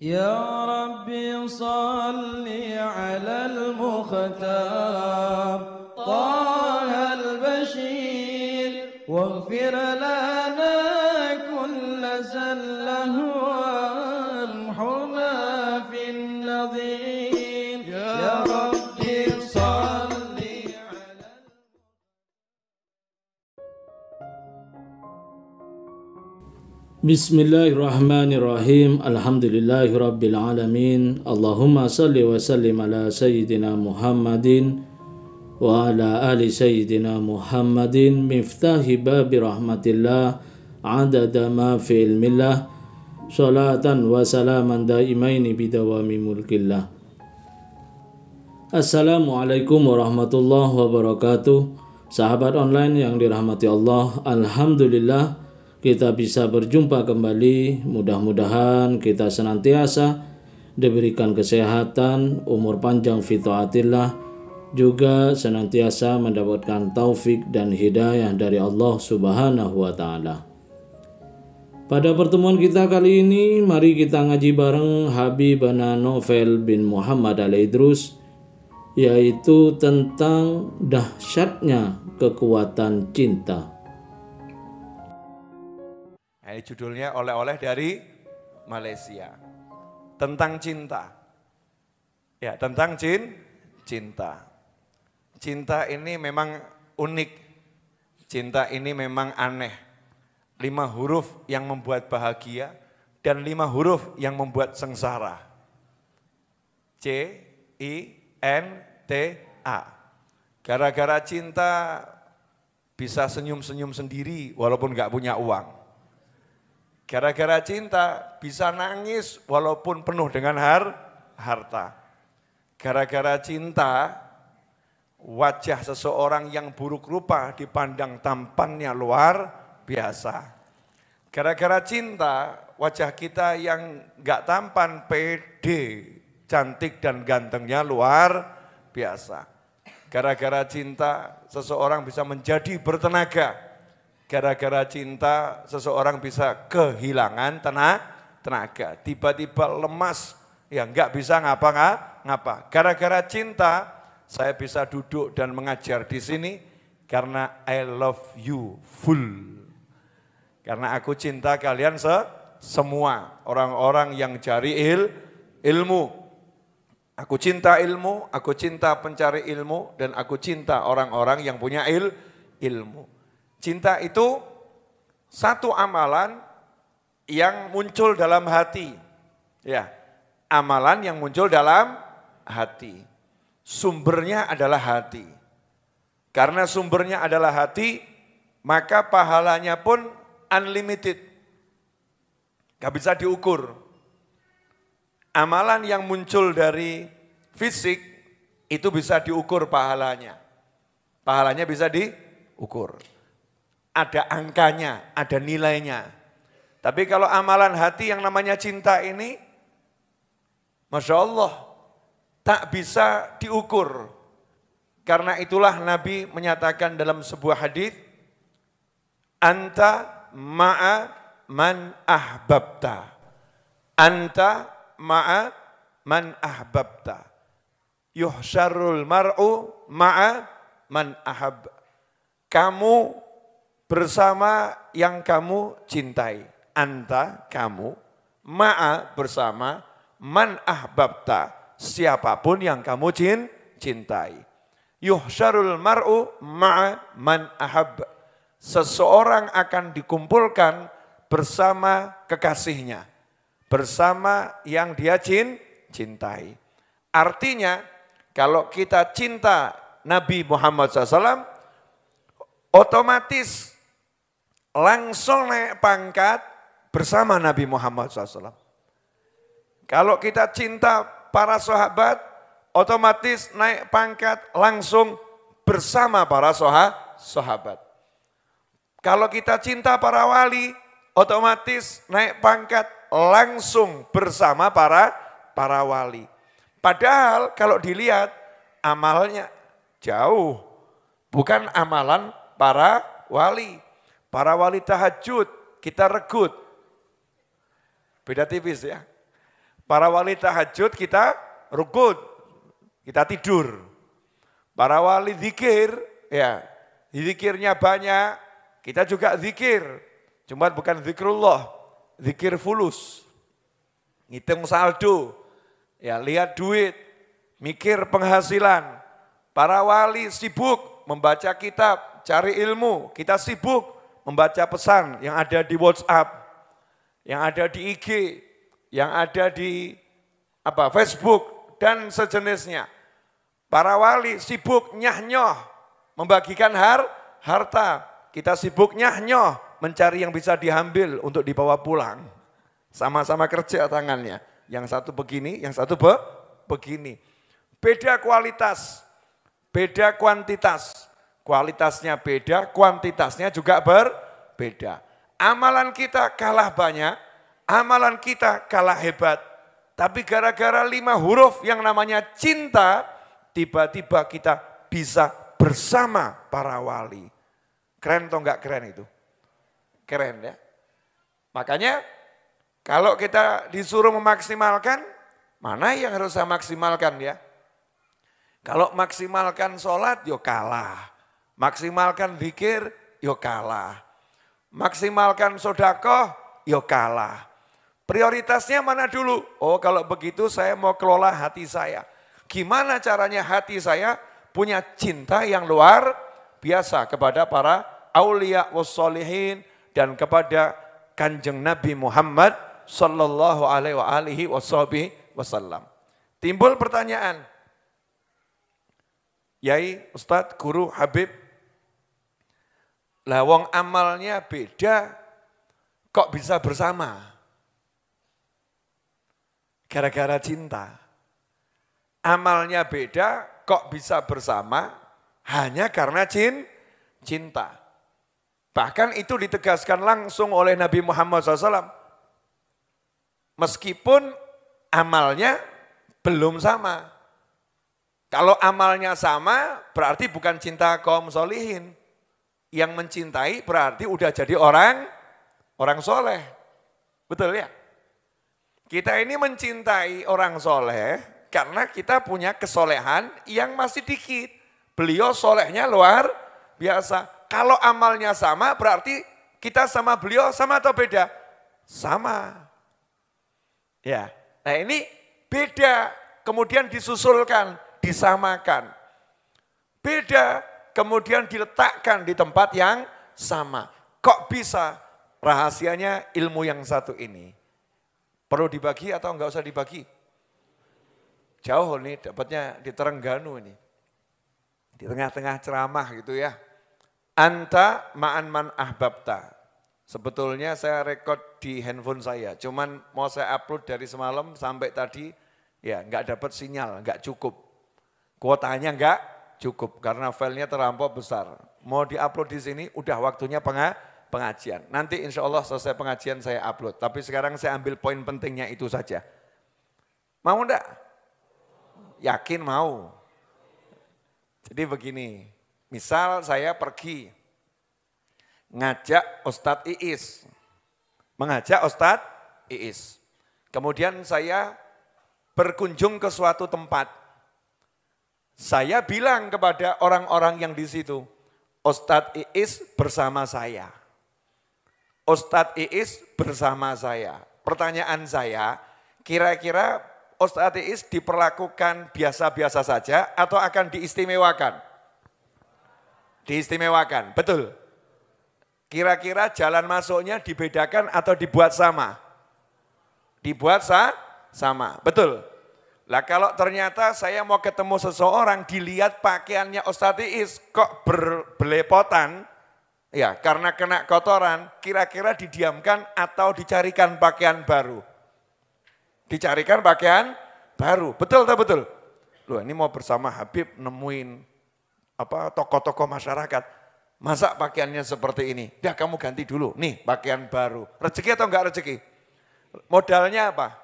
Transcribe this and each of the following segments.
يا ربي صل على المختار طه البشير واغفر لنا كل زله وامحنا في النظير يا ربي صل على Bismillahirrahmanirrahim. Alhamdulillahirabbil alamin. Allahumma salli wa sallim ala sayyidina Muhammadin wa ala ali sayyidina Muhammadin miftahi babi rahmatillah adada ma fi ilmillah salatan wa salaman daimaini bidawami mulkillah. Assalamualaikum warahmatullahi wabarakatuh. Sahabat online yang dirahmati Allah, alhamdulillah kita bisa berjumpa kembali. Mudah-mudahan kita senantiasa diberikan kesehatan, umur panjang fi taatillah, juga senantiasa mendapatkan taufik dan hidayah dari Allah Subhanahu wa taala. Pada pertemuan kita kali ini, mari kita ngaji bareng Habibana Novel bin Muhammad Al-Idrus, yaitu tentang dahsyatnya kekuatan cinta. Ini judulnya oleh-oleh dari Malaysia. Tentang cinta. Ya, tentang cinta. Cinta ini memang unik. Cinta ini memang aneh. 5 huruf yang membuat bahagia dan 5 huruf yang membuat sengsara. C-I-N-T-A. Gara-gara cinta bisa senyum-senyum sendiri walaupun gak punya uang. Gara-gara cinta bisa nangis walaupun penuh dengan harta. Gara-gara cinta wajah seseorang yang buruk rupa dipandang tampannya luar biasa. Gara-gara cinta wajah kita yang gak tampan, pede, cantik dan gantengnya luar biasa. Gara-gara cinta seseorang bisa menjadi bertenaga. Gara-gara cinta seseorang bisa kehilangan tenaga, tiba-tiba lemas, ya nggak bisa ngapa-ngapa. Gara-gara cinta saya bisa duduk dan mengajar di sini karena I love you full. Karena aku cinta kalian semua, orang-orang yang cari ilmu. Aku cinta ilmu, aku cinta pencari ilmu, dan aku cinta orang-orang yang punya ilmu. Cinta itu satu amalan yang muncul dalam hati. Ya, amalan yang muncul dalam hati. Sumbernya adalah hati. Karena sumbernya adalah hati, maka pahalanya pun unlimited. Gak bisa diukur. Amalan yang muncul dari fisik itu bisa diukur pahalanya. Pahalanya bisa diukur. Ada angkanya, ada nilainya. Tapi kalau amalan hati yang namanya cinta ini, Masya Allah, tak bisa diukur. Karena itulah Nabi menyatakan dalam sebuah hadis, Anta ma'a man ahbabta. Anta ma'a man ahbabta. Yuhsyarul mar'u ma'a man ahab. Kamu bersama yang kamu cintai. Anta, kamu, ma'a bersama, man ahbabta, siapapun yang kamu cintai. Yuhsyarul mar'u ma'a man ahab. Seseorang akan dikumpulkan bersama kekasihnya, bersama yang dia cintai. Artinya, kalau kita cinta Nabi Muhammad SAW, otomatis langsung naik pangkat bersama Nabi Muhammad SAW. Kalau kita cinta para sahabat, otomatis naik pangkat langsung bersama para sahabat. Kalau kita cinta para wali, otomatis naik pangkat langsung bersama para wali. Padahal kalau dilihat amalnya jauh, bukan amalan para wali. Para wali tahajud, kita regut. Beda tipis ya. Para wali tahajud kita rukud, kita tidur. Para wali zikir, ya zikirnya banyak, kita juga zikir. Cuma bukan zikrullah, zikir fulus. Ngitung saldo, ya lihat duit, mikir penghasilan. Para wali sibuk membaca kitab, cari ilmu. Kita sibuk membaca pesan yang ada di WhatsApp, yang ada di IG, yang ada di Facebook dan sejenisnya. Para wali sibuk nyah-nyoh membagikan harta. Kita sibuk nyah-nyoh mencari yang bisa diambil untuk dibawa pulang. Sama-sama kerja tangannya. Yang satu begini, yang satu begini. Beda kualitas, beda kuantitas. Kualitasnya beda, kuantitasnya juga berbeda. Amalan kita kalah banyak, amalan kita kalah hebat. Tapi gara-gara 5 huruf yang namanya cinta, tiba-tiba kita bisa bersama para wali. Keren atau enggak keren itu? Keren ya. Makanya kalau kita disuruh memaksimalkan, mana yang harus saya maksimalkan ya? Kalau maksimalkan sholat, yo kalah. Maksimalkan zikir, yo kalah. Maksimalkan sedekah, yo kalah. Prioritasnya mana dulu? Oh kalau begitu saya mau kelola hati saya. Gimana caranya hati saya punya cinta yang luar biasa kepada para aulia wassolihin dan kepada Kanjeng Nabi Muhammad sallallahu alaihi wasallam. Timbul pertanyaan, Yai, Ustadz, Guru, Habib, lah wong amalnya beda, kok bisa bersama? Gara-gara cinta. Amalnya beda, kok bisa bersama? Hanya karena cinta. Bahkan itu ditegaskan langsung oleh Nabi Muhammad SAW. Meskipun amalnya belum sama. Kalau amalnya sama, berarti bukan cinta kaum solihin. Yang mencintai berarti udah jadi orang soleh. Betul ya? Kita ini mencintai orang soleh karena kita punya kesolehan yang masih dikit. Beliau solehnya luar biasa. Kalau amalnya sama berarti kita sama beliau sama atau beda? Sama. Ya. Nah ini beda, kemudian disusulkan, disamakan. Beda, kemudian diletakkan di tempat yang sama. Kok bisa? Rahasianya ilmu yang satu ini. Perlu dibagi atau enggak usah dibagi? Jauh nih, dapatnya di Terengganu ini. Di tengah-tengah ceramah gitu ya. Anta ma'an man ahbabta. Sebetulnya saya rekod di handphone saya, cuman mau saya upload dari semalam sampai tadi, ya enggak dapat sinyal, enggak cukup. Kuotanya enggak cukup karena filenya terlampau besar. Mau diupload di sini, udah waktunya pengajian. Nanti insya Allah selesai pengajian saya upload. Tapi sekarang saya ambil poin pentingnya itu saja. Mau enggak? Yakin mau? Jadi begini, misal saya pergi ngajak Ustadz Iis. Mengajak Ustadz Iis. Kemudian saya berkunjung ke suatu tempat. Saya bilang kepada orang-orang yang di situ, Ustadz Iis bersama saya. Ustadz Iis bersama saya. Pertanyaan saya, kira-kira Ustadz Iis diperlakukan biasa-biasa saja atau akan diistimewakan? Diistimewakan, betul. Kira-kira jalan masuknya dibedakan atau dibuat sama? Dibuat sama, betul. Lah kalau ternyata saya mau ketemu seseorang, dilihat pakaiannya Ustadz Iis kok berbelepotan, ya karena kena kotoran, kira-kira didiamkan atau dicarikan pakaian baru? Dicarikan pakaian baru, betul tak betul? Loh ini mau bersama Habib nemuin tokoh-tokoh masyarakat, masa pakaiannya seperti ini? Dah kamu ganti dulu, nih pakaian baru. Rezeki atau enggak rezeki? Modalnya apa?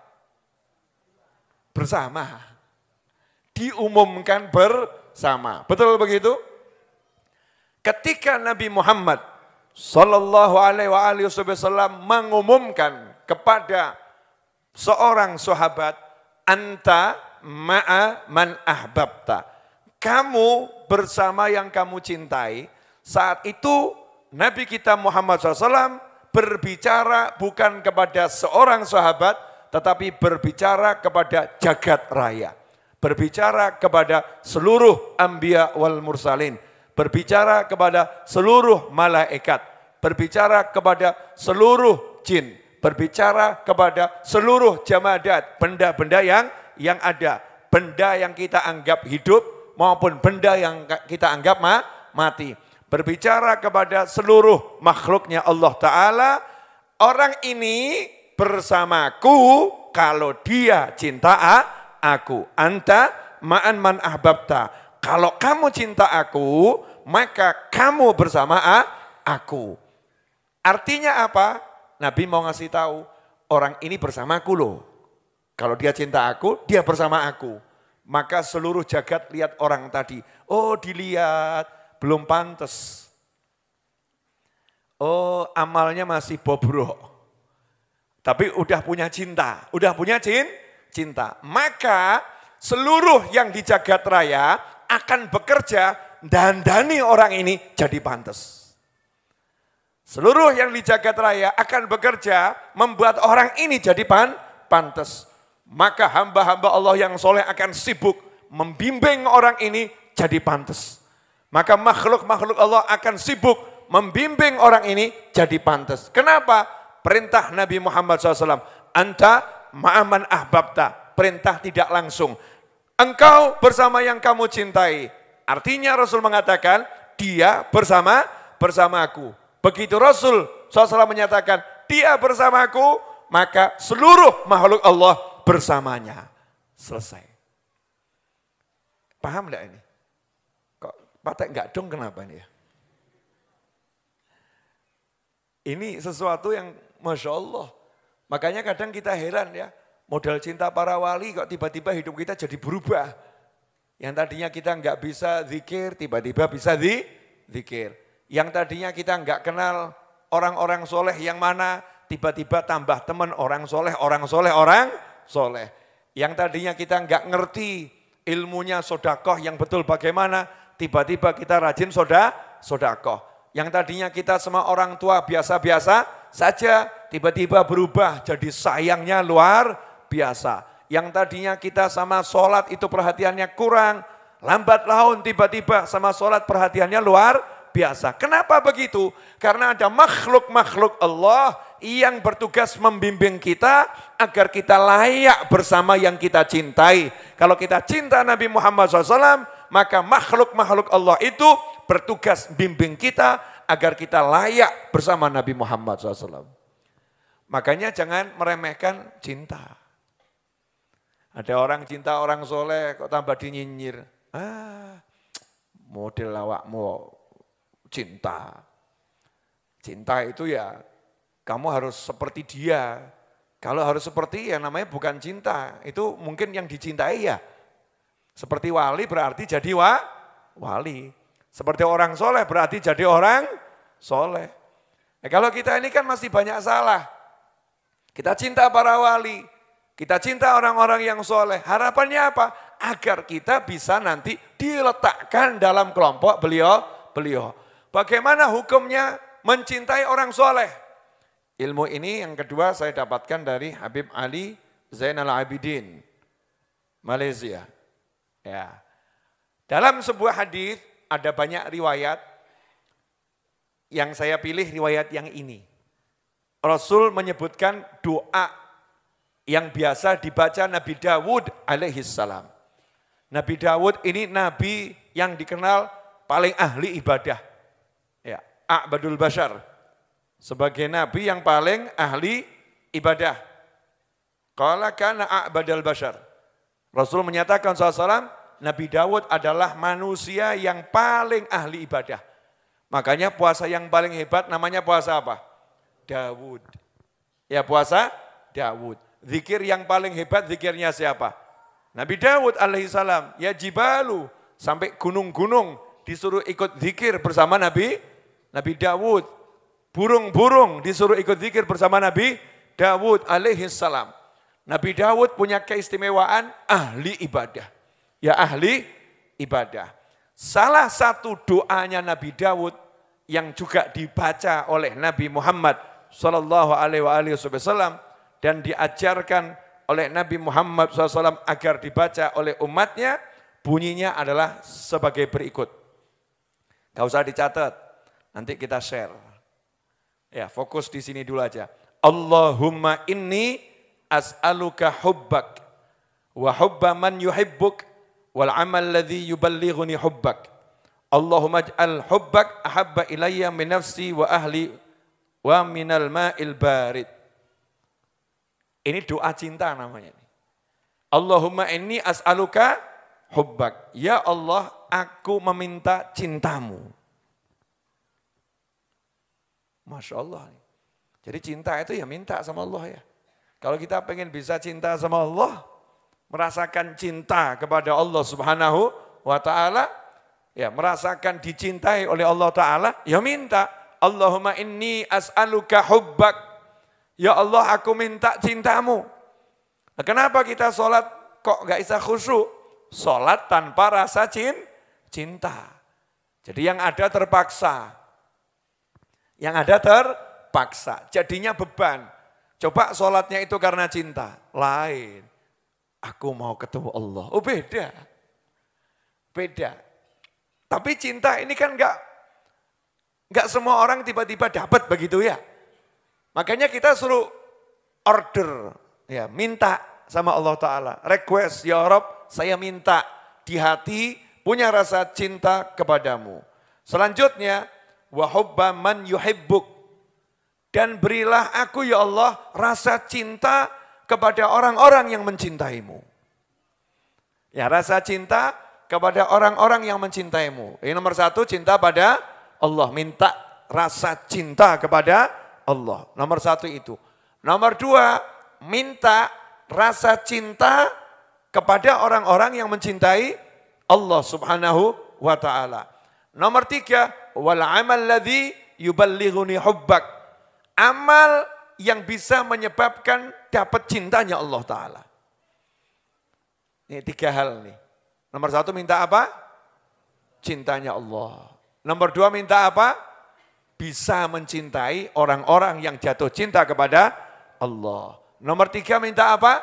Bersama. Diumumkan bersama, betul begitu? Ketika Nabi Muhammad sallallahu alaihi wasallam mengumumkan kepada seorang sahabat, anta ma'a man ahbabta. Kamu bersama yang kamu cintai. Saat itu Nabi kita Muhammad SAW berbicara bukan kepada seorang sahabat, tetapi berbicara kepada jagat raya. Berbicara kepada seluruh anbiya wal mursalin. Berbicara kepada seluruh malaikat. Berbicara kepada seluruh jin. Berbicara kepada seluruh jamadat, benda-benda yang ada. Benda yang kita anggap hidup maupun benda yang kita anggap mati. Berbicara kepada seluruh makhluknya Allah Ta'ala, orang ini bersamaku kalau dia cinta aku. Anta ma'an man ahbabta. Kalau kamu cinta aku, maka kamu bersama aku. Artinya apa? Nabi mau ngasih tahu, orang ini bersamaku loh. Kalau dia cinta aku, dia bersama aku. Maka seluruh jagat lihat orang tadi. Oh dilihat, belum pantas. Oh amalnya masih bobrok. Tapi udah punya cinta, cinta. Maka seluruh yang di jagat raya akan bekerja dandani orang ini jadi pantas. Seluruh yang di jagat raya akan bekerja membuat orang ini jadi pantas. Maka hamba-hamba Allah yang soleh akan sibuk membimbing orang ini jadi pantas. Maka makhluk-makhluk Allah akan sibuk membimbing orang ini jadi pantas. Kenapa? Perintah Nabi Muhammad SAW. Anta ma'aman ahbabta. Perintah tidak langsung. Engkau bersama yang kamu cintai. Artinya Rasul mengatakan, dia bersama aku. Begitu Rasul SAW menyatakan, dia bersamaku, maka seluruh makhluk Allah bersamanya. Selesai. Paham enggak ini? Kok patek enggak dong kenapa ini ya? Ini sesuatu yang Masya Allah. Makanya kadang kita heran ya, modal cinta para wali kok tiba-tiba hidup kita jadi berubah. Yang tadinya kita enggak bisa zikir, tiba-tiba bisa zikir. Yang tadinya kita enggak kenal orang-orang soleh yang mana, tiba-tiba tambah teman orang soleh. Yang tadinya kita enggak ngerti ilmunya sodakoh yang betul bagaimana, tiba-tiba kita rajin sodakoh. Yang tadinya kita sama orang tua biasa-biasa saja, tiba-tiba berubah jadi sayangnya luar biasa. Yang tadinya kita sama sholat itu perhatiannya kurang, lambat laun tiba-tiba sama sholat perhatiannya luar biasa. Kenapa begitu? Karena ada makhluk-makhluk Allah yang bertugas membimbing kita agar kita layak bersama yang kita cintai. Kalau kita cinta Nabi Muhammad SAW, maka makhluk-makhluk Allah itu bertugas bimbing kita agar kita layak bersama Nabi Muhammad SAW. Makanya jangan meremehkan cinta. Ada orang cinta orang soleh kok tambah dinyinyir. Model awakmu cinta. Cinta itu ya kamu harus seperti dia. Kalau harus seperti ya namanya bukan cinta. Itu mungkin yang dicintai ya. Seperti wali berarti jadi wali. Seperti orang soleh berarti jadi orang soleh. Kalau kita ini kan masih banyak salah. Kita cinta para wali. Kita cinta orang-orang yang soleh. Harapannya apa? Agar kita bisa nanti diletakkan dalam kelompok beliau. Bagaimana hukumnya mencintai orang soleh? Ilmu ini yang kedua saya dapatkan dari Habib Ali Zainal Abidin, Malaysia. Ya. Dalam sebuah hadis ada banyak riwayat, yang saya pilih riwayat yang ini. Rasul menyebutkan doa yang biasa dibaca Nabi Dawud alaihissalam. Nabi Dawud ini nabi yang dikenal paling ahli ibadah. Ya, A'badul Bashar. Sebagai nabi yang paling ahli ibadah. Qala kana a'badal bashar. Rasul menyatakan SAW, Nabi Dawud adalah manusia yang paling ahli ibadah. Makanya puasa yang paling hebat namanya puasa apa? Dawud. Ya puasa Dawud. Zikir yang paling hebat zikirnya siapa? Nabi Dawud alaihissalam. Ya jibalu. Sampai gunung-gunung disuruh ikut zikir bersama Nabi Dawud. Burung-burung disuruh ikut zikir bersama Nabi Dawud alaihissalam. Nabi Daud punya keistimewaan ahli ibadah. Ya ahli ibadah. Salah satu doanya Nabi Daud yang juga dibaca oleh Nabi Muhammad sallallahu alaihi wasallam dan diajarkan oleh Nabi Muhammad SAW agar dibaca oleh umatnya, bunyinya adalah sebagai berikut. Gak usah dicatat, nanti kita share. Ya, fokus di sini dulu aja. Allahumma inni as'aluka hubbak wa hubba man yuhibbuk wal amal ladzi yuballighuni hubbak. Allahumma ij'al hubbak ahabba ilayya min nafsi wa ahli wa minal ma'il barid. Ini doa cinta namanya. Allahumma inni as'aluka hubbak. Ya Allah, aku meminta cintamu. Masya Allah. Jadi cinta itu ya minta sama Allah ya. Kalau kita pengen bisa cinta sama Allah, merasakan cinta kepada Allah Subhanahu wa ta'ala, ya merasakan dicintai oleh Allah ta'ala, ya minta. Allahumma inni as'aluka hubbak. Ya Allah, aku minta cintamu. Nah, kenapa kita sholat kok gak bisa khusyuk? Sholat tanpa rasa cinta. Jadi yang ada terpaksa. Yang ada terpaksa. Jadinya beban. Coba sholatnya itu karena cinta. Lain. Aku mau ketemu Allah. Oh beda. Beda. Tapi cinta ini kan gak semua orang tiba-tiba dapat begitu ya. Makanya kita suruh order, ya minta sama Allah Ta'ala. Request, ya Rabb, saya minta di hati punya rasa cinta kepadamu. Selanjutnya, wa hubba man yuhibbuk. Dan berilah aku ya Allah rasa cinta kepada orang-orang yang mencintaimu. Ya rasa cinta kepada orang-orang yang mencintaimu. Ini nomor satu, cinta pada Allah. Minta rasa cinta kepada Allah. Nomor satu itu. Nomor dua, minta rasa cinta kepada orang-orang yang mencintai Allah Subhanahu wa ta'ala. Nomor tiga, wal amal ladzi yuballighuni hubbak. Amal yang bisa menyebabkan dapat cintanya Allah Ta'ala. Ini tiga hal nih. Nomor satu minta apa? Cintanya Allah. Nomor dua minta apa? Bisa mencintai orang-orang yang jatuh cinta kepada Allah. Nomor tiga minta apa?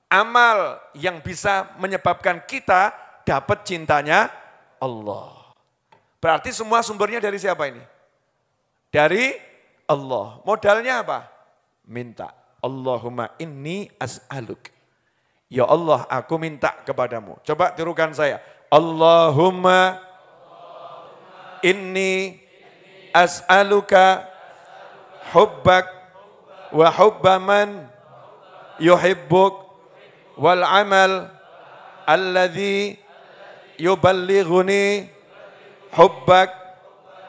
Amal yang bisa menyebabkan kita dapat cintanya Allah. Berarti semua sumbernya dari siapa ini? Dari Allah. Modalnya apa? Minta. Allahumma inni as'aluk. Ya Allah, aku minta kepadamu. Coba tirukan saya. Allahumma inni as'aluka hubbak wa hubba man yuhibbuk wal amal alladhi yuballighuni hubbak.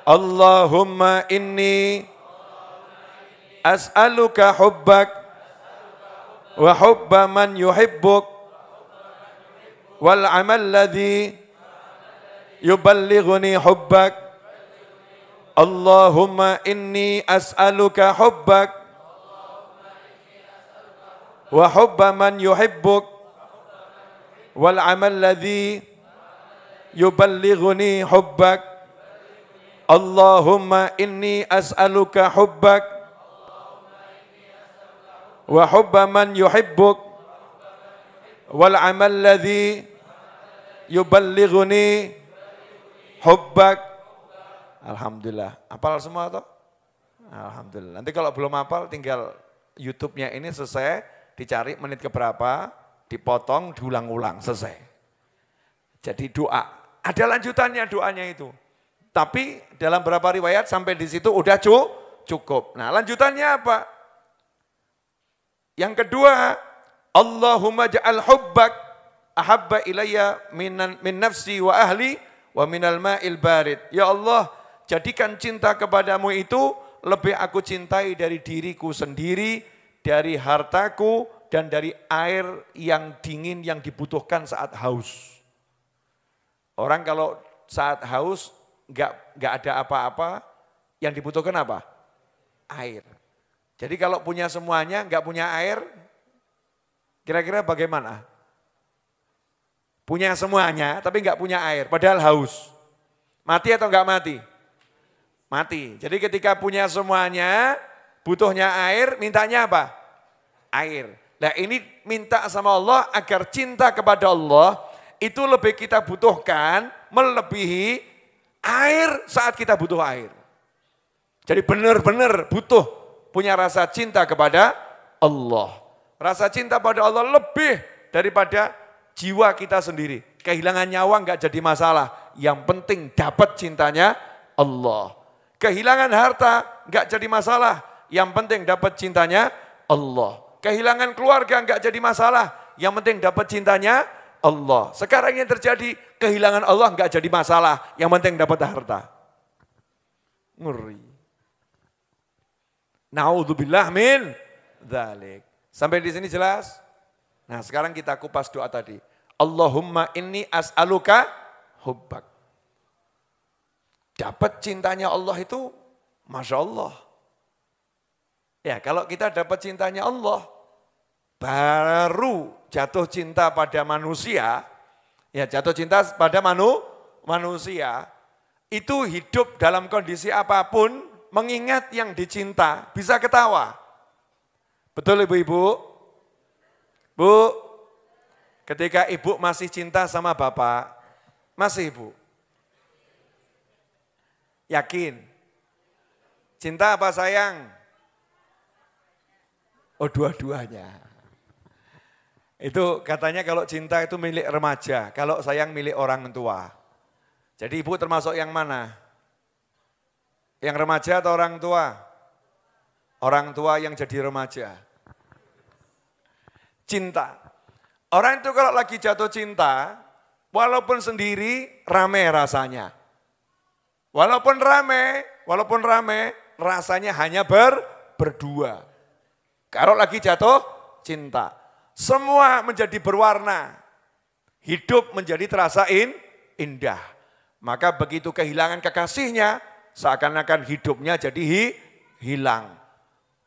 Allahumma inni as'aluka hubbak wa hubba man yuhibbuk wal amal alladhi yuballighuni hubbak. Allahumma inni as'aluka hubbak wa hubba man yuhibbuk wal amal ladzi yuballighuni hubbak. Allahumma inni as'aluka hubbak wa hubba man yuhibbuk wal amal ladzi yuballighuni hubbak. Alhamdulillah. Hafal semua toh? Alhamdulillah. Nanti kalau belum hafal tinggal YouTube-nya ini selesai, dicari menit keberapa, dipotong, diulang-ulang, selesai. Jadi doa. Ada lanjutannya doanya itu. Tapi dalam beberapa riwayat sampai di situ udah cukup. Nah, lanjutannya apa? Yang kedua, Allahumma ja'al hubbak ahabba ilayya min nafsi wa ahli wa minal ma'il barid. Ya Allah, jadikan cinta kepadamu itu lebih aku cintai dari diriku sendiri, dari hartaku, dan dari air yang dingin yang dibutuhkan saat haus. Orang kalau saat haus nggak ada apa-apa, yang dibutuhkan apa? Air. Jadi kalau punya semuanya, nggak punya air, Kira-kira bagaimana? Punya semuanya tapi enggak punya air, padahal haus. Mati atau enggak mati? Mati. Jadi ketika punya semuanya, butuhnya air, mintanya apa? Air. Nah ini minta sama Allah agar cinta kepada Allah itu lebih kita butuhkan, melebihi air saat kita butuh air. Jadi benar-benar butuh punya rasa cinta kepada Allah. Rasa cinta pada Allah lebih daripada jiwa kita sendiri. Kehilangan nyawa enggak jadi masalah. Yang penting dapat cintanya Allah. Kehilangan harta enggak jadi masalah. Yang penting dapat cintanya Allah. Kehilangan keluarga enggak jadi masalah. Yang penting dapat cintanya Allah. Sekarang yang terjadi kehilangan Allah enggak jadi masalah. Yang penting dapat harta. Ngeri. Naudzubillah min dzalik. Sampai di sini jelas? Nah, sekarang kita kupas doa tadi. Allahumma inni as'aluka hubbak. Dapat cintanya Allah itu, Masya Allah. Ya kalau kita dapat cintanya Allah, baru jatuh cinta pada manusia, ya jatuh cinta pada manusia, itu hidup dalam kondisi apapun, mengingat yang dicinta, bisa ketawa. Betul ibu-ibu? Bu, ketika ibu masih cinta sama bapak, masih ibu? Yakin? Cinta apa sayang? Oh dua-duanya. Itu katanya kalau cinta itu milik remaja, kalau sayang milik orang tua. Jadi ibu termasuk yang mana? Yang remaja atau orang tua? Orang tua yang jadi remaja. Cinta. Orang itu kalau lagi jatuh cinta, walaupun sendiri rame rasanya. Walaupun rame, rasanya hanya berdua. Kalau lagi jatuh cinta, semua menjadi berwarna. Hidup menjadi terasa indah. Maka begitu kehilangan kekasihnya, seakan-akan hidupnya jadi hilang.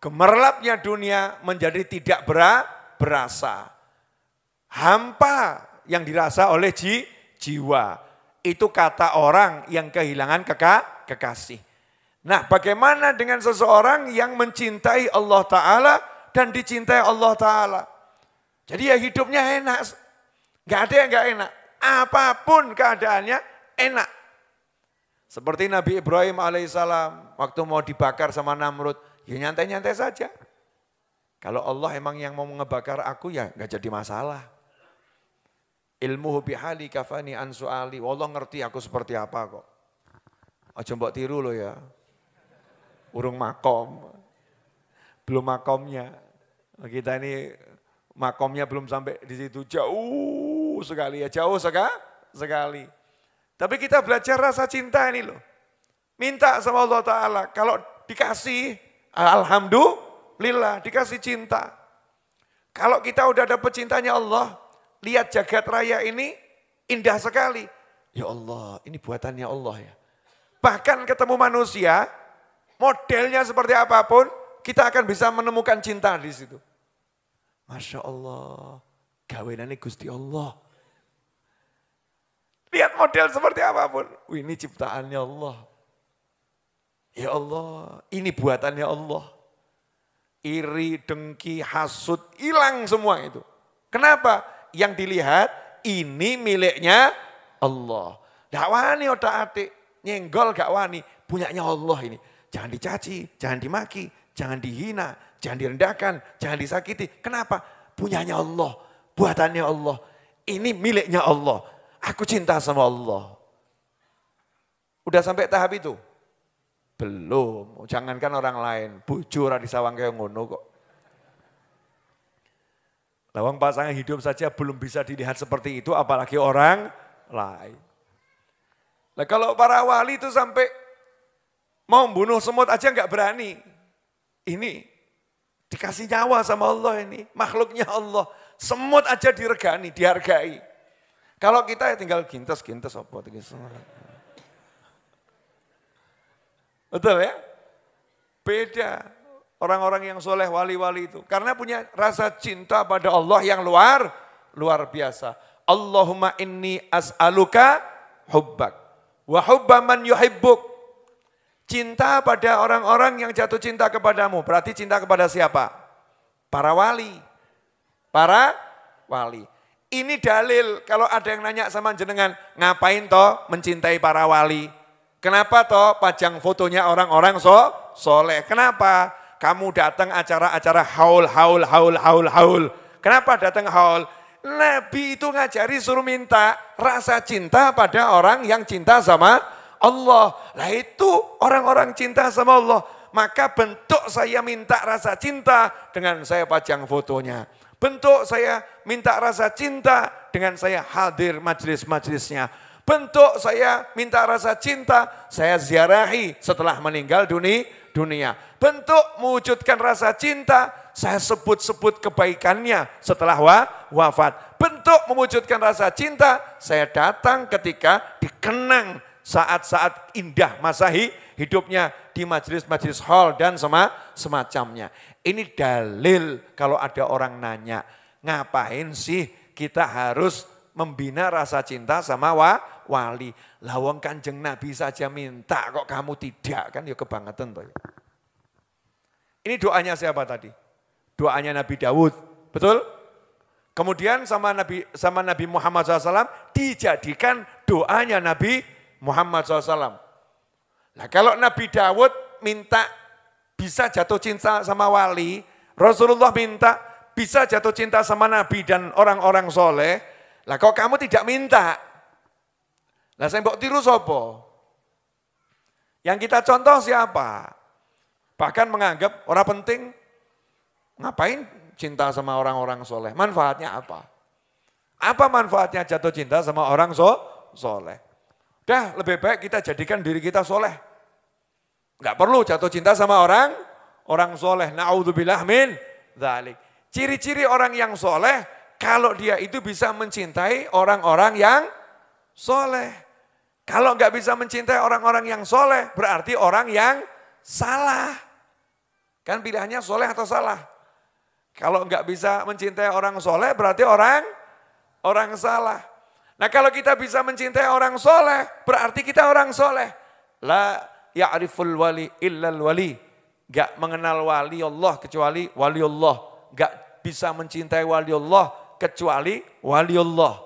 Gemerlapnya dunia menjadi tidak berasa. Hampa yang dirasa oleh jiwa. Itu kata orang yang kehilangan kekasih. Nah bagaimana dengan seseorang yang mencintai Allah Ta'ala dan dicintai Allah Ta'ala. Jadi ya hidupnya enak. Gak ada yang gak enak. Apapun keadaannya enak. Seperti Nabi Ibrahim alaihissalam waktu mau dibakar sama Namrud. Ya nyantai-nyantai saja. Kalau Allah emang yang mau ngebakar aku ya gak jadi masalah. Ilmuhu bihali kafani an su'ali. Allah ngerti aku seperti apa kok. Aja mbok tiru loh ya. Urung makom. Belum makomnya. Kita ini makomnya belum sampai di situ. Jauh sekali ya. Jauh sekali. Tapi kita belajar rasa cinta ini loh. Minta sama Allah Ta'ala. Kalau dikasih, alhamdulillah dikasih cinta. Kalau kita udah dapet cintanya Allah, lihat jagat raya ini indah sekali. Ya Allah, ini buatannya Allah ya. Bahkan ketemu manusia, modelnya seperti apapun, kita akan bisa menemukan cinta di situ. Masya Allah, gawenane Gusti Allah. Lihat model seperti apapun, ini ciptaannya Allah. Ya Allah, ini buatannya Allah. Iri, dengki, hasud, hilang semua itu. Kenapa? Yang dilihat ini miliknya Allah. Gak wani otak atik, nyenggol gak wani, punyanya Allah ini. Jangan dicaci, jangan dimaki, jangan dihina, jangan direndahkan, jangan disakiti. Kenapa? Punyanya Allah, buatannya Allah. Ini miliknya Allah. Aku cinta sama Allah. Udah sampai tahap itu? Belum, jangankan orang lain, bojo ora disawang kaya ngono kok. Lawang pasangan hidup saja belum bisa dilihat seperti itu, apalagi orang lain. Nah kalau para wali itu sampai mau bunuh semut aja nggak berani. Ini dikasih nyawa sama Allah ini, makhluknya Allah. Semut aja diregani, dihargai. Kalau kita ya tinggal gintes-gintes apa. Betul ya? Beda. orang-orang yang soleh, wali-wali itu. Karena punya rasa cinta pada Allah yang luar biasa. Allahumma inni as'aluka hubbak wa hubba man yuhibbuk. Cinta pada orang-orang yang jatuh cinta kepadamu. Berarti cinta kepada siapa? Para wali. Para wali. Ini dalil kalau ada yang nanya sama jenengan, ngapain toh mencintai para wali? Kenapa toh pajang fotonya orang-orang soleh? Kenapa? Kamu datang acara-acara haul. Kenapa datang haul? Nabi itu ngajari suruh minta rasa cinta pada orang yang cinta sama Allah. Lah itu orang-orang cinta sama Allah. Maka bentuk saya minta rasa cinta dengan saya pajang fotonya. Bentuk saya minta rasa cinta dengan saya hadir majelis-majelisnya. Bentuk saya minta rasa cinta, saya ziarahi setelah meninggal dunia. Bentuk mewujudkan rasa cinta, saya sebut-sebut kebaikannya setelah wafat. Bentuk mewujudkan rasa cinta, saya datang ketika dikenang saat-saat indah masa hidupnya di majelis-majelis hall dan semacamnya. Ini dalil kalau ada orang nanya, ngapain sih kita harus membina rasa cinta sama wali. Lawang Kanjeng Nabi saja minta kok kamu tidak, kan ya kebangetan toh. Ini doanya siapa tadi? Doanya Nabi Daud, betul? Kemudian sama Nabi Muhammad SAW dijadikan doanya Nabi Muhammad SAW. Nah kalau Nabi Daud minta bisa jatuh cinta sama wali, Rasulullah minta bisa jatuh cinta sama Nabi dan orang-orang soleh, lah kok kamu tidak minta? Lah saya mbok tiru sopo? Yang kita contoh siapa? Bahkan menganggap orang penting, ngapain cinta sama orang-orang soleh? Manfaatnya apa? Apa manfaatnya jatuh cinta sama orang soleh? Dah lebih baik kita jadikan diri kita soleh. Enggak perlu jatuh cinta sama orang soleh. Na'udzubillah min dzalik. Ciri-ciri orang yang soleh, kalau dia itu bisa mencintai orang-orang yang soleh. Kalau enggak bisa mencintai orang-orang yang soleh, berarti orang yang salah. Kan pilihannya soleh atau salah. Kalau enggak bisa mencintai orang soleh, berarti orang salah. Nah kalau kita bisa mencintai orang soleh, berarti kita orang soleh. La ya'riful wali illal wali. Enggak mengenal wali Allah kecuali wali Allah. Enggak bisa mencintai wali Allah kecuali wali Allah.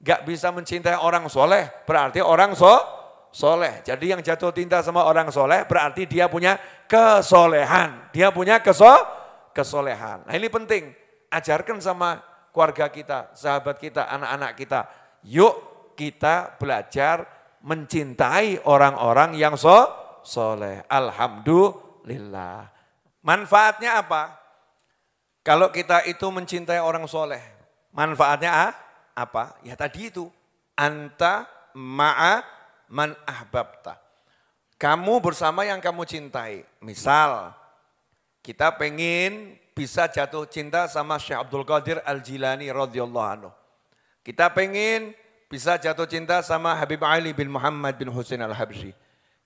Enggak bisa mencintai orang soleh, berarti orang soleh. Jadi yang jatuh cinta sama orang soleh, berarti dia punya kesolehan. Dia punya kesolehan. Nah ini penting, ajarkan sama keluarga kita, sahabat kita, anak-anak kita. Yuk kita belajar mencintai orang-orang yang soleh. Alhamdulillah. Manfaatnya apa? Kalau kita itu mencintai orang soleh, manfaatnya apa? Ya tadi itu, anta ma'a man ahbabta. Kamu bersama yang kamu cintai. Misal, kita pengen bisa jatuh cinta sama Syekh Abdul Qadir Al-Jilani radhiyallahu anhu. Kita pengen bisa jatuh cinta sama Habib Ali bin Muhammad bin Husain Al-Habsyi.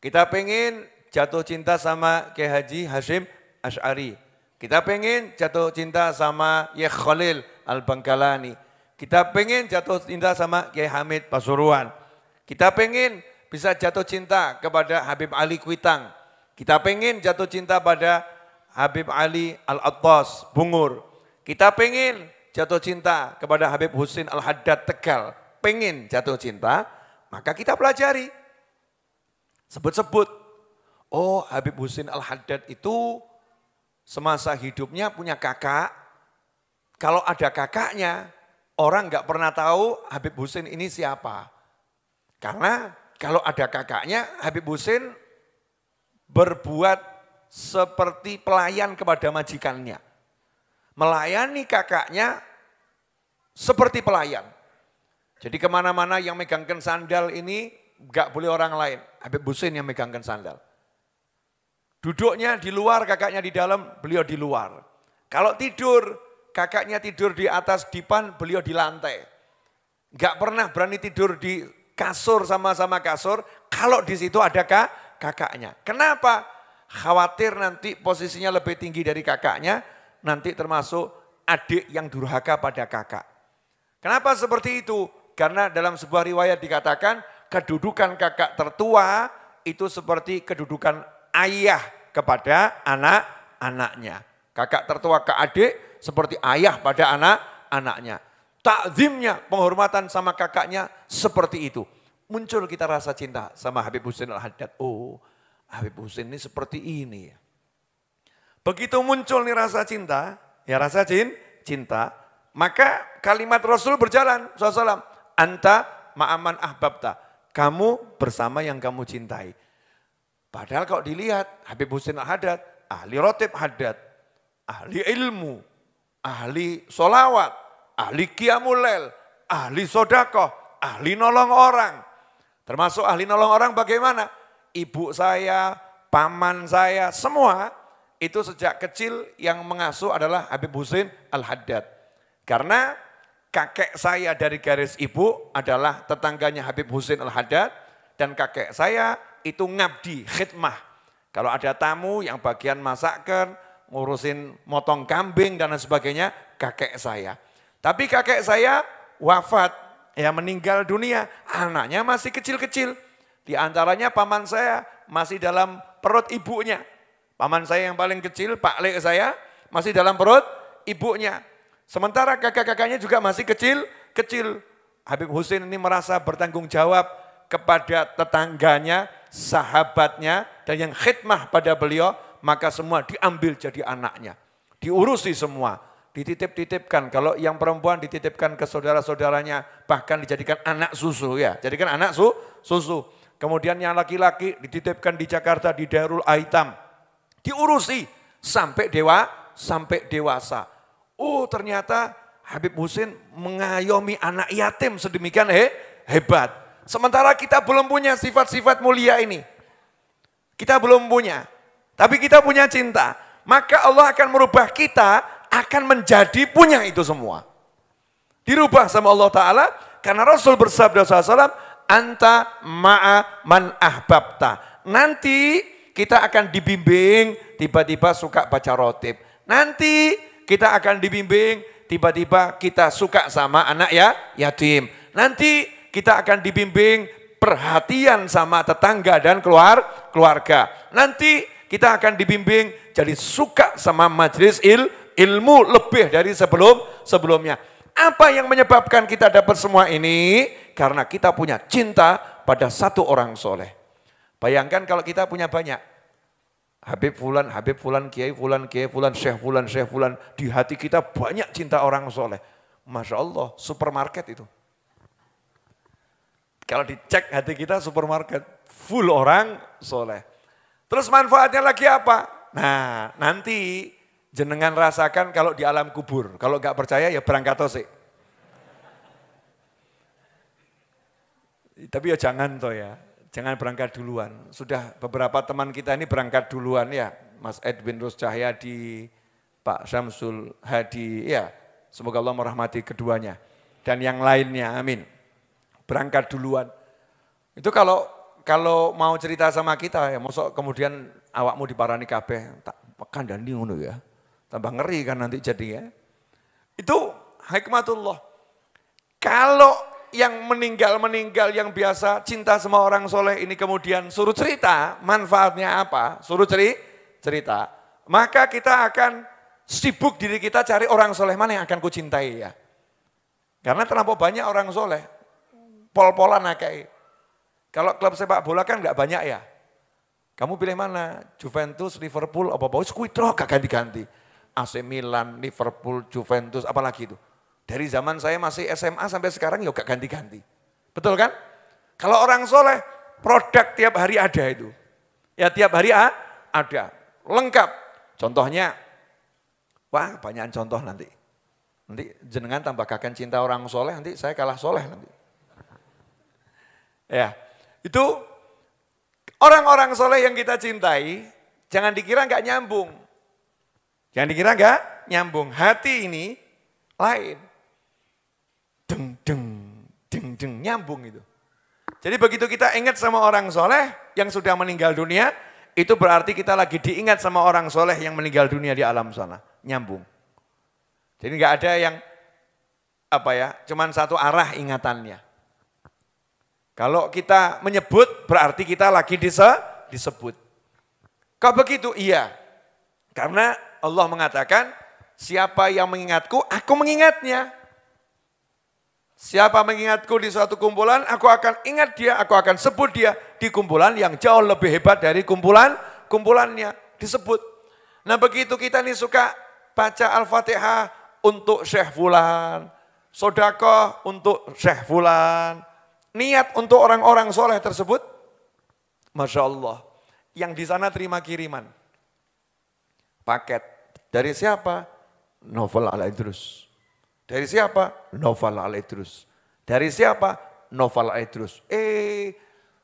Kita pengen jatuh cinta sama Kiai Haji Hashim Asy'ari. Kita pengen jatuh cinta sama Syekh Khalil Al-Bangkalani. Kita pengen jatuh cinta sama Kiai Hamid Pasuruan. Kita pengen bisa jatuh cinta kepada Habib Ali Kuitang. Kita pengen jatuh cinta pada Habib Ali Al-Attas Bungur. Kita pengen jatuh cinta kepada Habib Husin Al-Haddad Tegal. Pengen jatuh cinta, maka kita pelajari. Sebut-sebut. Oh Habib Husin Al-Haddad itu semasa hidupnya punya kakak. Kalau ada kakaknya, orang nggak pernah tahu Habib Husin ini siapa. Karena kalau ada kakaknya, Habib Husin berbuat seperti pelayan kepada majikannya. Melayani kakaknya seperti pelayan. Jadi kemana-mana yang megangkan sandal ini nggak boleh orang lain. Habib Husin yang megangkan sandal. Duduknya di luar, kakaknya di dalam, beliau di luar. Kalau tidur, kakaknya tidur di atas dipan, beliau di lantai. Nggak pernah berani tidur di kasur sama-sama kasur, kalau di situ ada kakaknya. Kenapa? khawatir nanti posisinya lebih tinggi dari kakaknya, nanti termasuk adik yang durhaka pada kakak. Kenapa seperti itu? Karena dalam sebuah riwayat dikatakan kedudukan kakak tertua itu seperti kedudukan ayah kepada anak-anaknya. Kakak tertua ke adik seperti ayah pada anak-anaknya. Takzimnya, penghormatan sama kakaknya seperti itu. Muncul kita rasa cinta sama Habib Husin Al-Haddad. Oh, Habib Husin ini seperti ini ya. Begitu muncul nih rasa cinta, ya rasa cinta, maka kalimat Rasul berjalan SAW. Anta ma'aman ahbabta, kamu bersama yang kamu cintai. Padahal kalau dilihat Habib Husin Al-Haddad, ahli rotib haddad, ahli ilmu, ahli solawat, ahli qiyamul lail, ahli sodakoh, ahli nolong orang. Termasuk ahli nolong orang bagaimana? Ibu saya, paman saya, semua itu sejak kecil yang mengasuh adalah Habib Husin Al-Haddad. Karena kakek saya dari garis ibu adalah tetangganya Habib Husin Al-Haddad dan kakek saya itu ngabdi, khidmah. Kalau ada tamu yang bagian masakkan, ngurusin motong kambing dan lain sebagainya, kakek saya. Tapi kakek saya wafat, ya meninggal dunia, anaknya masih kecil-kecil. Di antaranya paman saya masih dalam perut ibunya. Paman saya yang paling kecil, Pak Lek saya, masih dalam perut ibunya. Sementara kakak-kakaknya juga masih kecil. Habib Husin ini merasa bertanggung jawab kepada tetangganya, sahabatnya, dan yang khidmah pada beliau, maka semua diambil jadi anaknya. Diurusi semua, dititip-titipkan. Kalau yang perempuan dititipkan ke saudara-saudaranya, bahkan dijadikan anak susu ya, jadikan anak susu. Kemudian yang laki-laki dititipkan di Jakarta di Darul Aitam. Diurusi sampai dewasa. Oh ternyata Habib Husin mengayomi anak yatim sedemikian hebat. Sementara kita belum punya sifat-sifat mulia ini. Kita belum punya. Tapi kita punya cinta. Maka Allah akan merubah kita akan menjadi punya itu semua. Dirubah sama Allah Ta'ala karena Rasul bersabda SAW, anta ma'a man ahbabta. Nanti kita akan dibimbing tiba-tiba suka baca rotib. Nanti kita akan dibimbing tiba-tiba kita suka sama anak yatim. Nanti kita akan dibimbing perhatian sama tetangga dan keluarga. Nanti kita akan dibimbing jadi suka sama majelis ilmu lebih dari sebelumnya. Apa yang menyebabkan kita dapat semua ini? Karena kita punya cinta pada satu orang soleh. Bayangkan kalau kita punya banyak. Habib Fulan, Kiai Fulan, Syekh Fulan. Di hati kita banyak cinta orang soleh. Masya Allah, supermarket itu. Kalau dicek hati kita supermarket, full orang soleh. Terus manfaatnya lagi apa? Nah nanti jenengan rasakan kalau di alam kubur. Kalau nggak percaya ya berangkat sih. Tapi ya jangan toh ya, jangan berangkat duluan. Sudah beberapa teman kita ini berangkat duluan ya. Mas Edwin Rus Cahyadi, Pak Syamsul Hadi, ya semoga Allah merahmati keduanya. Dan yang lainnya, amin. Berangkat duluan. Itu kalau mau cerita sama kita ya, mosok kemudian awakmu diparani kabeh, tak kandhani ngono ya. Tambah ngeri kan nanti jadinya. Itu hikmatullah. Kalau yang meninggal yang biasa cinta sama orang soleh ini kemudian suruh cerita, manfaatnya apa? Suruh cerita. Maka kita akan sibuk diri kita cari orang soleh mana yang akan ku cintai ya. Karena terlampau banyak orang soleh, pol-polan akeh. Kalau klub sepak bola kan nggak banyak ya. Kamu pilih mana? Juventus, Liverpool, apa-apa, skuitro gak ganti-ganti. AC Milan, Liverpool, Juventus, apalagi itu. Dari zaman saya masih SMA sampai sekarang ya gak ganti-ganti. Betul kan? Kalau orang soleh, produk tiap hari ada itu. Ya tiap hari ada, lengkap. Contohnya, wah banyak contoh nanti. Nanti jenengan tambahkan cinta orang soleh, nanti saya kalah soleh nanti. Ya, itu orang-orang soleh yang kita cintai, jangan dikira gak nyambung. Jangan dikira gak nyambung. Hati ini lain. Nyambung itu. Jadi begitu kita ingat sama orang soleh yang sudah meninggal dunia, itu berarti kita lagi diingat sama orang soleh yang meninggal dunia di alam sana. Nyambung. Jadi nggak ada yang cuman satu arah ingatannya. Kalau kita menyebut berarti kita lagi disebut. Kok begitu? Iya. Karena Allah mengatakan, siapa yang mengingatku, aku mengingatnya. Siapa mengingatku di suatu kumpulan, aku akan ingat dia, aku akan sebut dia di kumpulan yang jauh lebih hebat dari kumpulannya disebut. Nah begitu kita nih suka baca Al-Fatihah untuk Syekh Fulan, sedekah untuk Syekh Fulan, niat untuk orang-orang soleh tersebut, Masya Allah, yang di sana terima kiriman. Paket. Dari siapa? Novel Al-Idrus. Dari siapa? Novel Al-Idrus. Dari siapa? Novel Al-Idrus.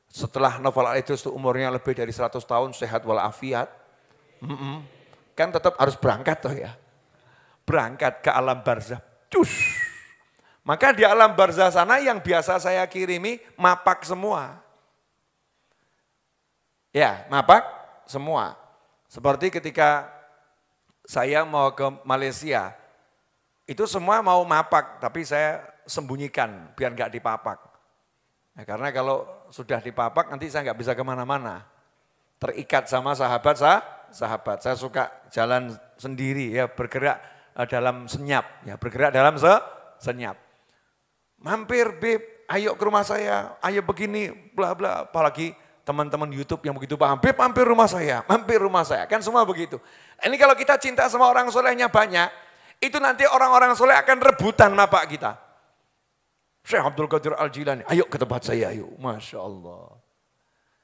Setelah Novel Al-Idrus itu umurnya lebih dari 100 tahun, sehat walafiat. Kan tetap harus berangkat toh ya. Berangkat ke alam barzah. Cus. Maka di alam barzah sana yang biasa saya kirimi, mapak semua. Ya, mapak semua. Seperti ketika saya mau ke Malaysia, itu semua mau mapak, tapi saya sembunyikan biar nggak dipapak. Ya, karena kalau sudah dipapak nanti saya nggak bisa kemana-mana. Terikat sama sahabat. Saya suka jalan sendiri, ya bergerak dalam senyap, ya bergerak dalam senyap. Mampir Bib, ayo ke rumah saya, ayo begini, bla bla, apalagi teman-teman YouTube yang begitu paham, Bib mampir rumah saya, kan semua begitu. Ini kalau kita cinta sama orang solehnya banyak, itu nanti orang-orang soleh akan rebutan mapak kita. Syekh Abdul Qadir Al-Jilani, ayo ke tempat saya, ayo. Masya Allah.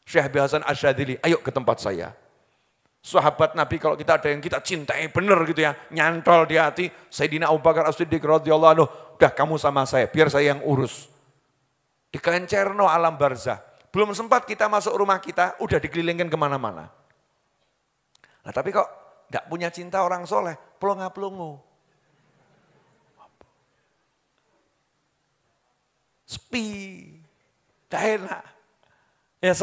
Syekh Habib Hasan Asyadzili, ayo ke tempat saya. Sahabat Nabi kalau kita ada yang kita cintai benar gitu ya, nyantol di hati, Sayyidina Abu Bakar As-Siddiq radhiyallahu anhu, udah kamu sama saya, biar saya yang urus. Dikencerno alam barzah. Belum sempat kita masuk rumah kita, udah dikelilingkan kemana-mana. Nah tapi kok enggak punya cinta orang soleh, pelonga-pelongo. Sepi, dah enak. Ya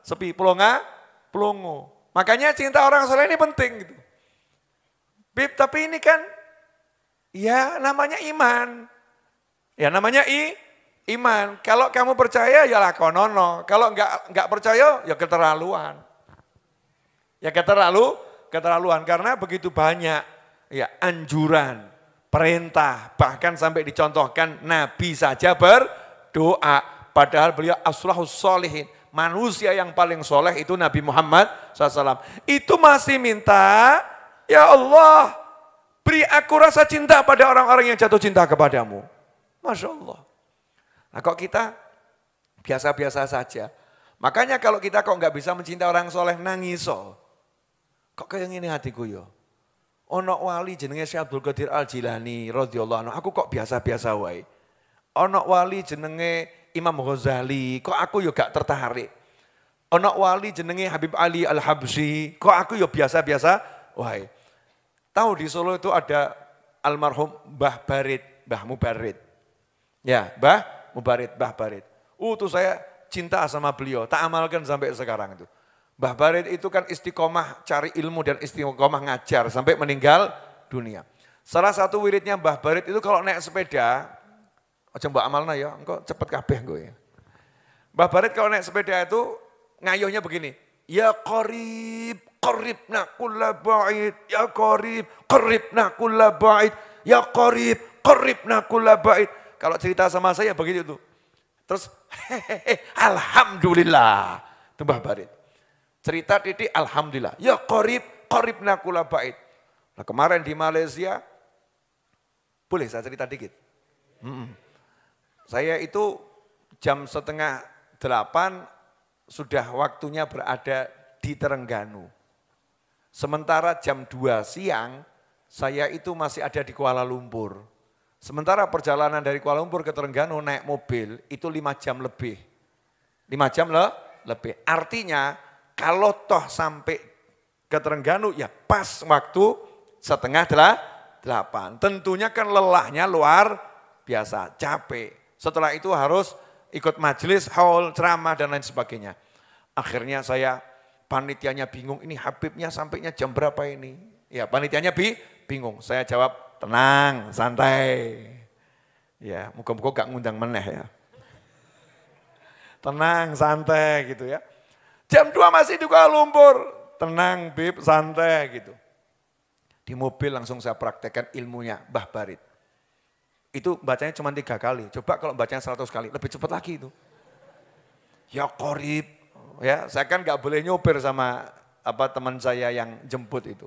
sepi, pelongo. Makanya cinta orang soleh ini penting gitu. Bib, tapi ini kan, ya namanya iman. Ya namanya iman. Kalau kamu percaya ya lakonono. Kalau enggak percaya ya keterlaluan. Ya keterlaluan karena begitu banyak ya anjuran, perintah, bahkan sampai dicontohkan Nabi saja berdoa. Padahal beliau aslahus sholihin. Manusia yang paling soleh itu Nabi Muhammad SAW. Itu masih minta, ya Allah beri aku rasa cinta pada orang-orang yang jatuh cinta kepadamu. Masya Allah. Nah kok kita biasa-biasa saja. Makanya kalau kita kok nggak bisa mencintai orang soleh nangis. Kok kayak gini hatiku yo. Ono wali jenenge Syekh Abdul Qadir Al-Jilani radhiyallahu anhu. Aku kok biasa-biasa wae. Ono wali jenenge Imam Ghazali, kok aku yo gak tertarik. Ono wali jenenge Habib Ali Al-Habsyi, kok aku yo biasa-biasa wae. Tahu di Solo itu ada almarhum Mbah Barid, Mbah Mubarid. Ya, Mbah Barid. Tuh saya cinta sama beliau, tak amalkan sampai sekarang itu. Mbah Barid itu kan istiqomah cari ilmu dan istiqomah ngajar sampai meninggal dunia. Salah satu wiridnya Mbah Barid itu kalau naik sepeda, aja mbak amalna ya, engkau cepet kabeh gue ya. Mbah Barid kalau naik sepeda itu ngayuhnya begini. Ya qarib kulla ba'id, ya qarib kulla ba'id, ya qarib kulla ba'id. Kalau cerita sama saya begitu tuh. Terus alhamdulillah, itu Mbah Barid. Cerita titik alhamdulillah. Ya qarib kulla ba'id. Nah kemarin di Malaysia, boleh saya cerita dikit? Saya itu jam 7:30 sudah waktunya berada di Terengganu. Sementara jam 2 siang saya itu masih ada di Kuala Lumpur. Sementara perjalanan dari Kuala Lumpur ke Terengganu naik mobil itu 5 jam lebih. 5 jam lebih. Artinya kalau toh sampai ke Terengganu ya pas waktu 7:30. Tentunya kan lelahnya luar biasa, capek. Setelah itu harus ikut majelis, haul, ceramah dan lain sebagainya. Akhirnya saya Panitianya bingung, ini Habibnya sampainya jam berapa ini? Ya, panitianya bingung. Saya jawab, tenang, santai. Ya, muka-muka gak ngundang meneh ya. Tenang, santai gitu ya. Jam 2 masih di Kuala Lumpur. Tenang, Bib, santai gitu. Di mobil langsung saya praktekkan ilmunya Mbah Barit. Itu bacanya cuma 3 kali. Coba kalau bacanya 100 kali, lebih cepat lagi itu. Ya Qorib. Ya, saya kan gak boleh nyopir sama teman saya yang jemput itu.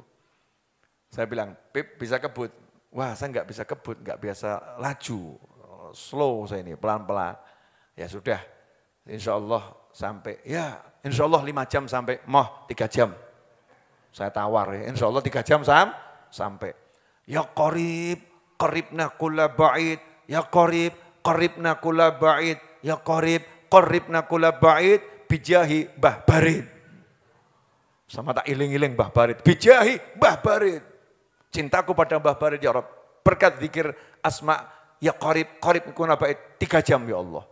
Saya bilang, Bib bisa kebut. Wah, saya gak bisa kebut, gak biasa laju. Slow saya ini, pelan-pelan. Ya sudah, insya Allah sampai, ya insya Allah 5 jam sampai, 3 jam. Saya tawar ya, insya Allah 3 jam sampai. Ya Qorib, qaribna kulla ba'id. Ya Qorib, qaribna kulla ba'id. Ya Qorib, qaribna kulla ba'id. Bijahi Mbah Barit. Sama tak iling-iling Mbah Barit. Bijahi Mbah Barit. Cintaku pada Mbah Barit ya Rabb. Berkat zikir asma, ya Qorib, Qorib kuna ba'id. 3 jam ya Allah.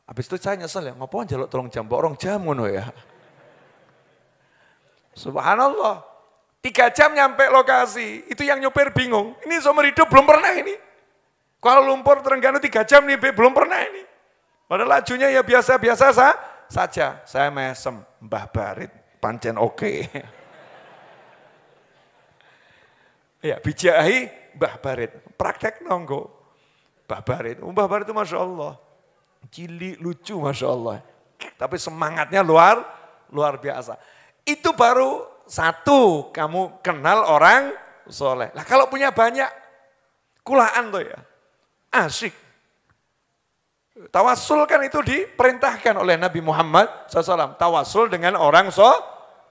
Habis itu saya nyesel ya, ngapain jaluk tolong jam, orang jam ngono ya. Subhanallah. 3 jam nyampe lokasi, itu yang nyopir bingung. Ini seumur hidup belum pernah ini. Kuala Lumpur, Terengganu 3 jam nih, belum pernah ini. Padahal lajunya ya biasa-biasa saja. Saya mesem, Mbah Barit, pancen oke. Ya, bijahi Mbah Barit, praktek nonggo. Mbah Barit itu Masya Allah. Cilik, lucu Masya Allah. Tapi semangatnya luar biasa. Itu baru 1, kamu kenal orang soleh. Lah kalau punya banyak, kulaan tuh ya, asik. Tawasul kan itu diperintahkan oleh Nabi Muhammad SAW. Tawasul dengan orang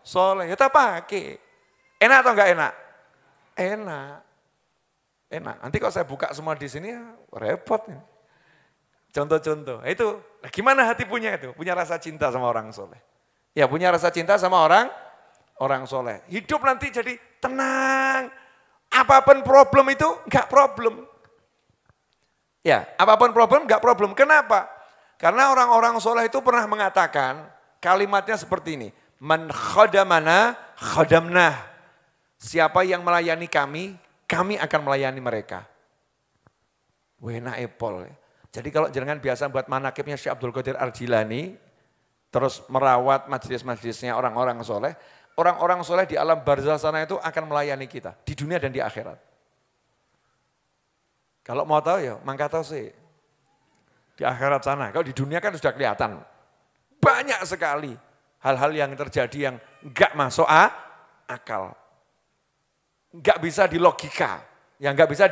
soleh. Ya tak pakai. Enak atau enggak enak? Enak. Nanti kalau saya buka semua di sini ya repot. Contoh-contoh. Itu gimana hati punya itu? Punya rasa cinta sama orang soleh. Ya punya rasa cinta sama orang soleh. Hidup nanti jadi tenang. Apapun problem itu enggak problem. Ya, apapun problem, enggak problem. Kenapa? Karena orang-orang soleh itu pernah mengatakan kalimatnya seperti ini. Man khadamana khadamnah. Siapa yang melayani kami, kami akan melayani mereka. Wena epol. Jadi kalau jenengan biasa buat manakibnya Syekh Abdul Qadir Al-Jilani, terus merawat majelis-majelisnya orang-orang soleh di alam barzah sana itu akan melayani kita. Di dunia dan di akhirat. Kalau mau tahu ya, mangka tahu sih. Di akhirat sana, kalau di dunia kan sudah kelihatan. Banyak sekali hal-hal yang terjadi yang enggak masuk akal. Enggak bisa dilogika. Yang enggak bisa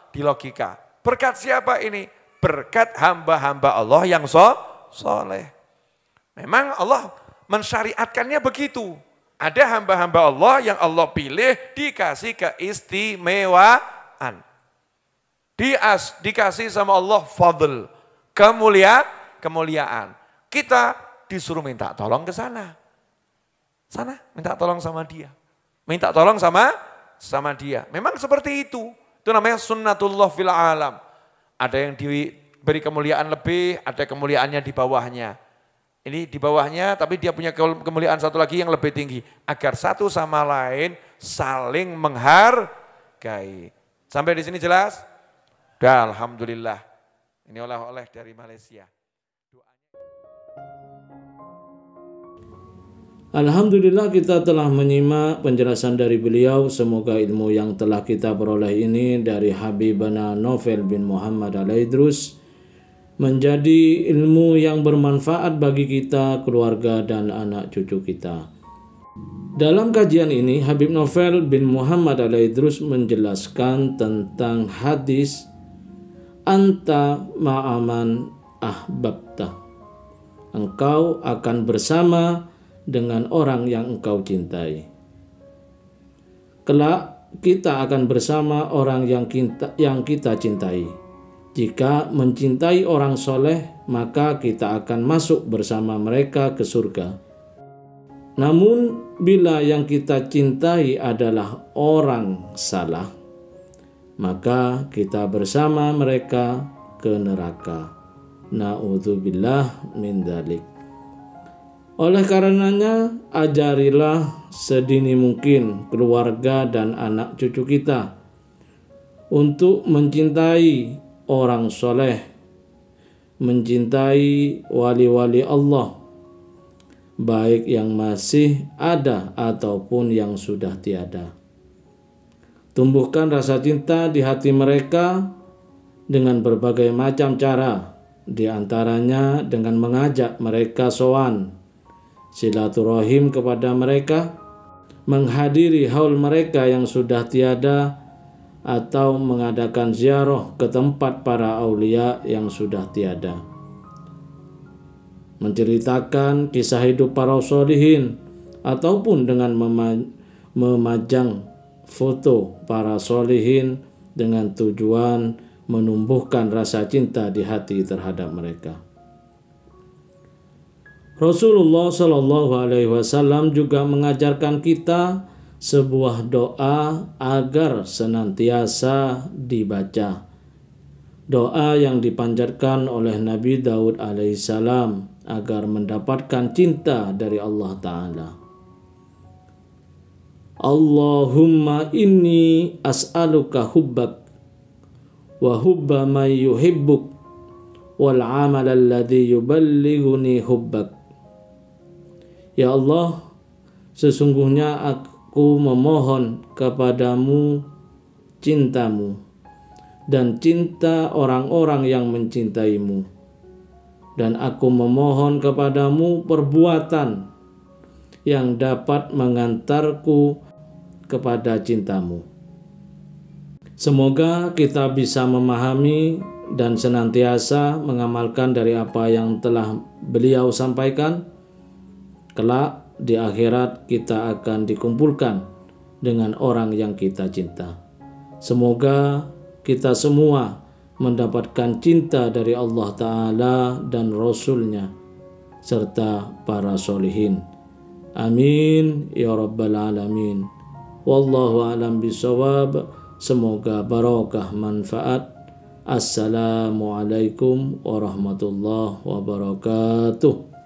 dilogika. Berkat siapa ini? Berkat hamba-hamba Allah yang soleh. Memang Allah mensyariatkannya begitu. Ada hamba-hamba Allah yang Allah pilih dikasih keistimewaan. Dikasih sama Allah fadl, kemuliaan. Kita disuruh minta tolong ke sana. Minta tolong sama dia. Minta tolong sama dia. Memang seperti itu. Itu namanya sunnatullah fil alam. Ada yang diberi kemuliaan lebih, ada kemuliaannya di bawahnya. Ini di bawahnya, tapi dia punya kemuliaan satu lagi yang lebih tinggi. Agar satu sama lain saling menghargai. Sampai di sini jelas? Dah, alhamdulillah. Ini oleh-oleh dari Malaysia. Alhamdulillah kita telah menyimak penjelasan dari beliau. Semoga ilmu yang telah kita peroleh ini dari Habibana Novel bin Muhammad Al-Idrus menjadi ilmu yang bermanfaat bagi kita, keluarga, dan anak cucu kita. Dalam kajian ini, Habib Novel bin Muhammad Al-Idrus menjelaskan tentang hadis Anta ma'aman ahbabta. Engkau akan bersama dengan orang yang engkau cintai. Kelak kita akan bersama orang yang kita cintai. Jika mencintai orang soleh, maka kita akan masuk bersama mereka ke surga. Namun bila yang kita cintai adalah orang salah, maka kita bersama mereka ke neraka. Na'udzubillah min dzalik. Oleh karenanya, ajarilah sedini mungkin keluarga dan anak cucu kita untuk mencintai orang soleh, mencintai wali-wali Allah, baik yang masih ada ataupun yang sudah tiada. Tumbuhkan rasa cinta di hati mereka dengan berbagai macam cara, di antaranya dengan mengajak mereka sowan, silaturahim kepada mereka, menghadiri haul mereka yang sudah tiada, atau mengadakan ziarah ke tempat para aulia yang sudah tiada. Menceritakan kisah hidup para sholihin, ataupun dengan memajang foto para sholihin dengan tujuan menumbuhkan rasa cinta di hati terhadap mereka. Rasulullah Shallallahu Alaihi Wasallam juga mengajarkan kita sebuah doa agar senantiasa dibaca. Doa yang dipanjatkan oleh Nabi Daud alaihissalam agar mendapatkan cinta dari Allah Ta'ala. Allahumma inni as'aluka hubbak wa hubba man yuhibbuk wal amal alladhi yuballighuni hubbak. Ya Allah, sesungguhnya aku memohon kepadamu cintamu dan cinta orang-orang yang mencintaimu, dan aku memohon kepadamu perbuatan yang dapat mengantarku kepada cintamu. Semoga kita bisa memahami dan senantiasa mengamalkan dari apa yang telah beliau sampaikan. Kelak di akhirat kita akan dikumpulkan dengan orang yang kita cinta. Semoga kita semua mendapatkan cinta dari Allah Ta'ala dan Rasul-Nya serta para sholihin. Amin ya rabbal alamin. Wallahu a'lam bishawab. Semoga barokah manfaat. Assalamualaikum warahmatullahi wabarakatuh.